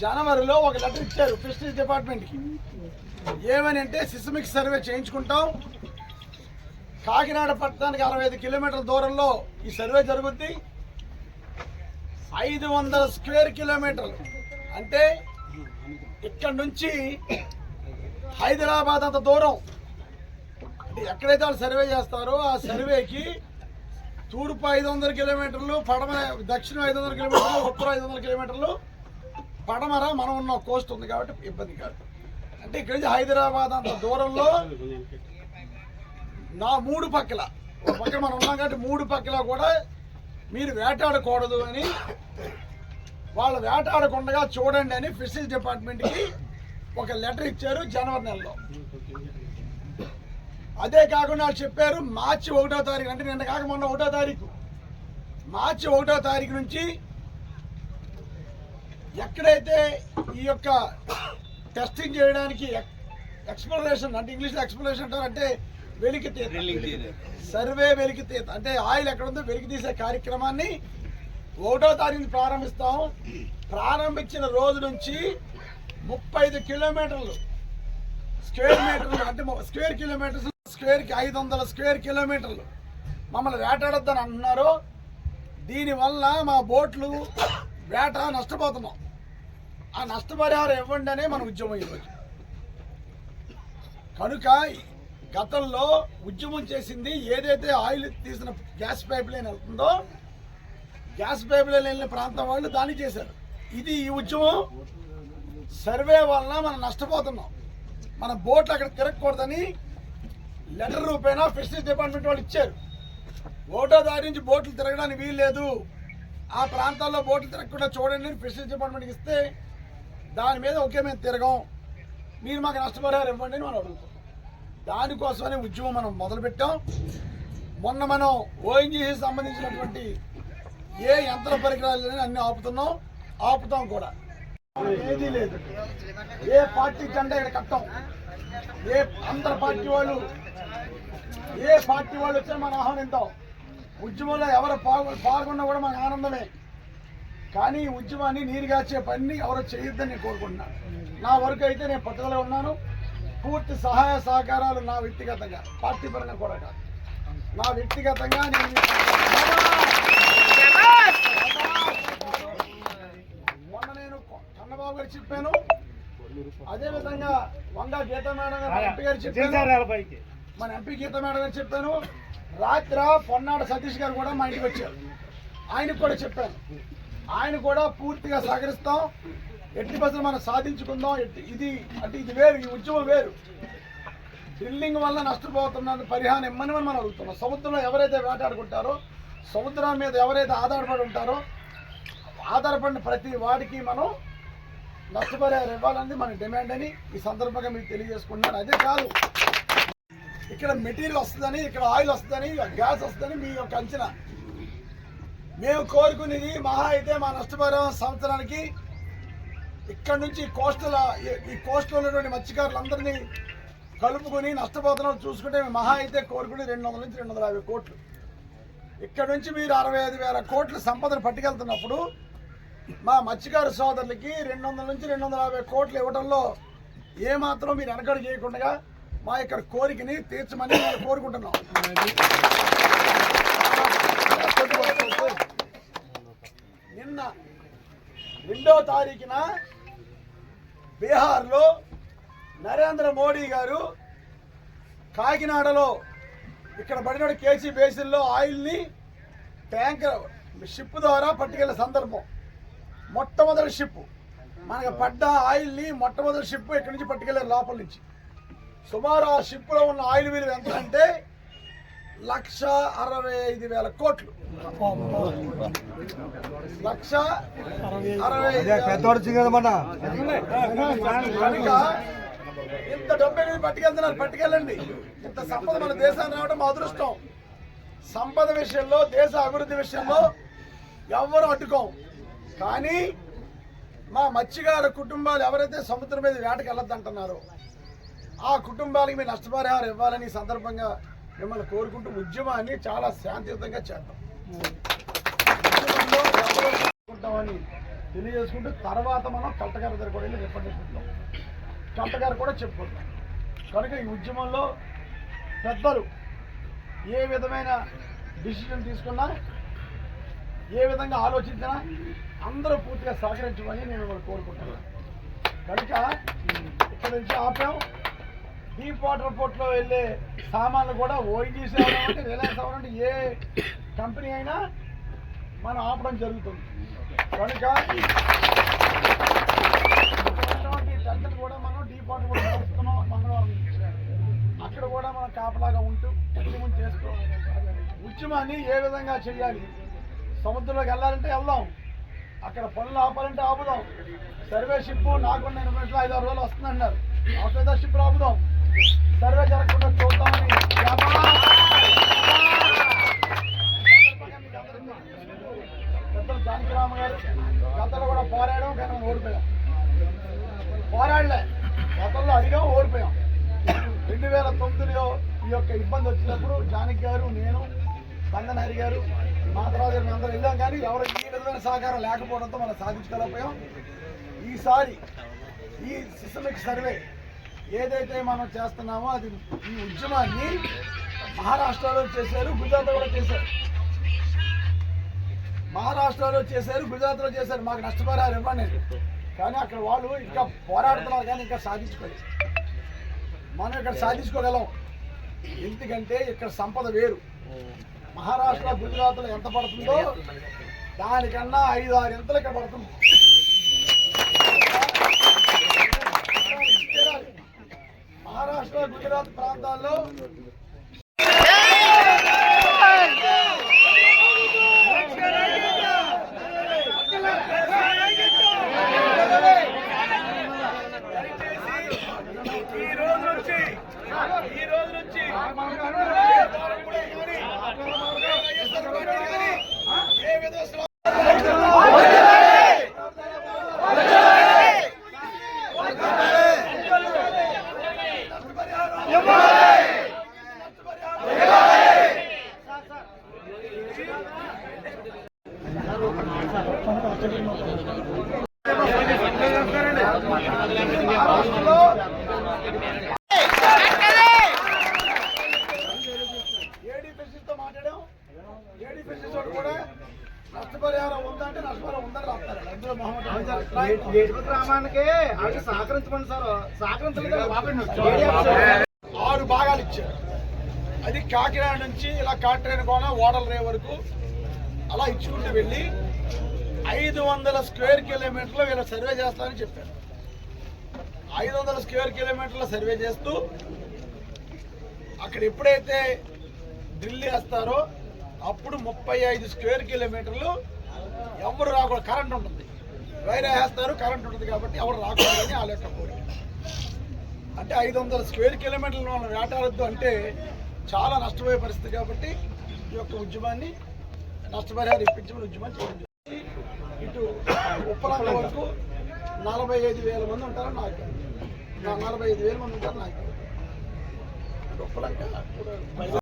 జనవరిలో ఒక లెటర్ ఇచ్చారు ఫిషరీస్ డిపార్ట్మెంట్కి. ఏమని అంటే సిస్మిక్ సర్వే చేయించుకుంటాం, కాకినాడ పట్టణానికి 65 కిలోమీటర్ల దూరంలో ఈ సర్వే జరుగుద్ది. 500 స్క్వేర్ కిలోమీటర్లు అంటే ఇక్కడ నుంచి హైదరాబాద్ అంత దూరం. అంటే ఎక్కడైతే వాళ్ళు సర్వే చేస్తారో ఆ సర్వేకి తూర్పు 500 కిలోమీటర్లు, దక్షిణం 500 కిలోమీటర్లు, ఉత్తరం 500 కిలోమీటర్లు, పడమర మనం ఉన్న కోస్ట్ ఉంది కాబట్టి ఇబ్బంది కాదు. అంటే ఇక్కడ నుంచి హైదరాబాద్ అంత దూరంలో నా 3 పక్కల, ఒక పక్కన మనం ఉన్నాం కాబట్టి 3 పక్కల కూడా మీరు వేటాడకూడదు అని, వాళ్ళు వేటాడకుండా చూడండి అని ఫిషరీస్ డిపార్ట్మెంట్కి ఒక లెటర్ ఇచ్చారు జనవరి నెలలో. అదే కాకుండా వాళ్ళు చెప్పారు మార్చి 1వ తారీఖు, అంటే నిన్న కాక మొన్న 1వ తారీఖు, మార్చి 1వ తారీఖు నుంచి ఎక్కడైతే ఈ యొక్క టెస్టింగ్ చేయడానికి ఎక్స్ప్లోరేషన్, అంటే ఇంగ్లీష్లో ఎక్స్ప్లోరేషన్ అంటారు, అంటే వెలికితీత సర్వే, వెలికితీత అంటే ఆయిల్ ఎక్కడ ఉందో వెలికి తీసే కార్యక్రమాన్ని 1వ తారీఖు ప్రారంభిస్తాం. ప్రారంభించిన రోజు నుంచి 35 కిలోమీటర్లు స్క్వేర్ మీటర్లు, అంటే స్క్వేర్ కిలోమీటర్స్, స్క్వేర్కి 500 స్క్వేర్ కిలోమీటర్లు మమ్మల్ని వేటాడొద్దని అంటున్నారు. దీనివల్ల మా బోట్లు వేట నష్టపోతున్నాం. ఆ నష్టపరిహారం ఇవ్వండి అనే మన ఉద్యమం ఈరోజు. కనుక గతంలో ఉద్యమం చేసింది ఏదైతే ఆయిల్ తీసిన గ్యాస్ పైప్ లైన్ వెళ్తుందో, గ్యాస్ పైప్ లైన్ వెళ్ళిన ప్రాంతం వాళ్ళు దాన్ని చేశారు. ఇది ఈ ఉద్యమం సర్వే వలన మనం నష్టపోతున్నాం. మన బోట్లు అక్కడ తిరగకూడదని లెటర్ రూపేణా ఫిషరీస్ డిపార్ట్మెంట్ వాళ్ళు ఇచ్చారు. 1వ తారీఖు నుంచి బోట్లు తిరగడానికి వీలు లేదు, ఆ ప్రాంతాల్లో బోట్లు తిరగకుండా చూడండి అని ఫిషరీస్ డిపార్ట్మెంట్కి ఇస్తే దాని మీద ఒకే మేము తిరగం, మీరు మాకు నష్టపరిహారం ఇవ్వండి అని మనం అడుగుతాం. దానికోసమనే ఉద్యమం మనం మొదలుపెట్టాం. మొన్న మనం ఓఎన్జీసీ సంబంధించినటువంటి ఏ యంత్ర పరికరాలు అన్ని ఆపుతాం కూడా. ఏదీ లేదు, ఏ పార్టీ జెండా ఇక్కడ కట్టాం, అందరు పార్టీ వాళ్ళు ఏ పార్టీ వాళ్ళు వచ్చినా మనం ఆహ్వానిద్దాం. ఉద్యమంలో ఎవరు పాల్గొన్నా కూడా మనకు ఆనందమే. కానీ ఈ ఉద్యమాన్ని నీరుగార్చే పని ఎవరో చేయొద్దని నేను కోరుకుంటున్నాను. నా వరకు అయితే నేను పట్టుదల ఉన్నాను. పూర్తి సహాయ సహకారాలు నా వ్యక్తిగతంగా, పార్టీ పరంగా కూడా కాదు, నా వ్యక్తిగతంగా నేను మొన్న నేను కన్నబాబు గారు చెప్పాను, అదేవిధంగా వంగా గీతా మేడం గారు ఎంపీ గారు చెప్పాను, మన ఎంపీ గీతా మేడం గారు చెప్పాను. రాత్రి పొన్నాడ సతీష్ గారు కూడా మా ఇంటికి వచ్చారు, ఆయనకు కూడా చెప్పాను. ఆయన కూడా పూర్తిగా సహకరిస్తాం. ఎట్టి బస్సులు మనం సాధించుకుందాం. ఇది అంటే ఇది వేరు, ఈ ఉద్యమం వేరు. డ్రిల్లింగ్ వల్ల నష్టపోతున్న పరిహారం ఇమ్మని మనం అడుగుతున్నాం. సముద్రంలో ఎవరైతే వేటాడుకుంటారో, సముద్రం మీద ఎవరైతే ఆధారపడి ఉంటారో, ఆధారపడిన ప్రతి వాడికి మనం నష్టపరిహారం ఇవ్వాలని మన డిమాండ్ అని ఈ సందర్భంగా మీకు తెలియజేసుకుంటున్నాను. అదే కాదు, ఇక్కడ మెటీరియల్ వస్తుందని, ఇక్కడ ఆయిల్ వస్తుందని, గ్యాస్ వస్తుందని మీ యొక్క అంచనా. మేము కోరుకునేది మహా అయితే మా నష్టపరిహారం సంవత్సరానికి ఇక్కడ నుంచి ఈ కోస్టల్ ఉన్నటువంటి మత్స్యకారులందరినీ కలుపుకొని నష్టపోతున్నాం చూసుకుంటే మహా అయితే కోరుకుని 200 నుంచి 250 కోట్లు. ఇక్కడ నుంచి మీరు 65,000 కోట్ల సంపదను పట్టుకెళ్తున్నప్పుడు మా మత్స్యకారు సోదరులకి 200 నుంచి 250 కోట్లు ఇవ్వడంలో ఏమాత్రం మీరు వెనకడు చేయకుండా మా ఇక్కడ కోరికని తీర్చమని మేము కోరుకుంటున్నాం. నిన్న 2వ తారీఖున బీహార్లో నరేంద్ర మోడీ గారు కాకినాడలో ఇక్కడ పడిన కేసీ బేసిన్లో ఆయిల్ని ట్యాంకర్ షిప్ ద్వారా పట్టుకెళ్ళే సందర్భం. మొట్టమొదటి షిప్ మనకు పడ్డ ఆయిల్ని మొట్టమొదటి షిప్ ఇక్కడి నుంచి పట్టుకెళ్ళే లోపల నుంచి. సుమారు ఆ షిప్లో ఉన్న ఆయిల్ విలువ ఎంత అంటే 1,65,000 కోట్లు. 1,65,000 కనుక ఇంత డబ్బు పట్టుకెళ్తున్నారు, పట్టుకెళ్ళండి. ఇంత సంపద మన దేశాన్ని రావడం మా అదృష్టం. సంపద విషయంలో, దేశ అభివృద్ధి విషయంలో ఎవరు అడ్డుకోం. కానీ మా మత్స్యకార కుటుంబాలు ఎవరైతే సముద్రం మీద వేటకి వెళ్ళొద్దంటున్నారో ఆ కుటుంబాలకి మీరు నష్టపరిహారం ఇవ్వాలని ఈ సందర్భంగా మిమ్మల్ని కోరుకుంటూ ఉద్యమాన్ని చాలా శాంతియుతంగా చేద్దాం. తెలియజేసుకుంటూ తర్వాత మనం కలెక్టర్ గారి దగ్గర కూడా వెళ్ళి రిప్రజెంటేటివ్లో కలెక్టర్ గారు కూడా చెప్పుకుంటాం. కనుక ఈ ఉద్యమంలో పెద్దలు ఏ విధమైన డిసిషన్ తీసుకున్నా, ఏ విధంగా ఆలోచించినా అందరూ పూర్తిగా సహకరించమని నేను కోరుకుంటున్నాను. కనుక ఇక్కడ నుంచి ఆపాం. డీప్ వాటర్ పోర్ట్లో వెళ్ళే సామాన్లు కూడా ఓఎన్జీసీ అవ్వాలంటే, రిలయన్స్ అవ్వాలంటే, ఏ కంపెనీ అయినా మనం ఆపడం జరుగుతుంది. కనుక టెండర్ కూడా మనం డీప్ వాటర్ కూడా నడుస్తున్నాం. మంగళవారం అక్కడ కూడా మనం కాపలాగా ఉంటూ ఉద్యమం చేస్తూ ఉద్యమాన్ని ఏ విధంగా చేయాలి, సముద్రంలోకి వెళ్ళాలంటే వెళ్దాం, అక్కడ పనులు ఆపాలంటే ఆపుదాం. సర్వే షిప్ నాకున్న ఇన్ఫర్మేషన్ 5-6 రోజులు వస్తుందన్నారు. ఆపేదా షిప్ ఆపుదాం, సర్వే జరగకుండా చూద్దామని పెద్దలు జానకిరామ గారు గతంలో కూడా పోరాడాం, కానీ మనం ఓడిపోయాం. పోరాడలే, గతంలో అడిగాం, ఓడిపోయాం. 2009లో ఈ యొక్క ఇబ్బంది వచ్చినప్పుడు జానకి గారు, నేను, బందన్ హరి గారు, మా తర్వాత అందరూ వెళ్ళాం. కానీ ఎవరికి ఈ విధమైన సహకారం లేకపోవడంతో మనం సాధించుకోలేకపోయాం. ఈసారి ఈ సిస్టమిక్ సర్వే ఏదైతే మనం చేస్తున్నామో అది ఈ ఉద్యమాన్ని మహారాష్ట్రలో చేశారు, గుజరాత్లో కూడా చేశారు. మహారాష్ట్రలో చేశారు, గుజరాత్లో చేశారు. మాకు నష్టపరిహారం ఇవ్వండి. కానీ అక్కడ వాళ్ళు ఇంకా పోరాడుతున్నారు, కానీ ఇంకా సాధించుకోలేదు. మనం ఇక్కడ సాధించుకోగలం. ఎందుకంటే ఇక్కడ సంపద వేరు. మహారాష్ట్ర, గుజరాత్లో ఎంత పడుతుందో దానికన్నా 5-6 ఇంతలు ఇక్కడ పడుతుంది. మహారాష్ట్ర, గుజరాత్ ప్రాంతాల్లో ఈ రోజు నుంచి ఏ విధంగా నష్టపరిహారం ఉందంటే నష్టపరిహారం ఉందని రాస్తారు. అందులో గ్రామానికి అది సహకరించమని సార్, సహకరించలేదు. 6 భాగాలు ఇచ్చారు. అది కాకినాడ నుంచి ఇలా కాట్రేని కోన ఓడల రే వరకు అలా ఇచ్చుకుంటూ వెళ్ళి 500 స్క్వేర్ కిలోమీటర్లు వీళ్ళు సర్వే చేస్తారని చెప్పారు. 500 స్క్వేర్ కిలోమీటర్ల సర్వే చేస్తూ అక్కడ ఎప్పుడైతే డ్రిల్ వేస్తారో అప్పుడు 35 స్క్వేర్ కిలోమీటర్లు ఎవరు రాకూడదు. కరెంట్ ఉంటుంది, వైర్ వేస్తారు, కరెంట్ ఉంటుంది కాబట్టి ఎవరు రాకూడదని వాళ్ళ యొక్క కోరిక. అంటే 500 స్క్వేర్ కిలోమీటర్లు మనం వేటాడద్దు అంటే చాలా నష్టపోయే పరిస్థితి. కాబట్టి ఈ యొక్క ఉద్యమాన్ని నష్టపరిహారం ఇప్పించమని ఉద్యమం చేయండి. ఇటు ఉప్పలంక వరకు 45,000 మంది ఉంటారని నాకు, 45,000 మంది ఉంటారు నాకు. ఉప్పలంక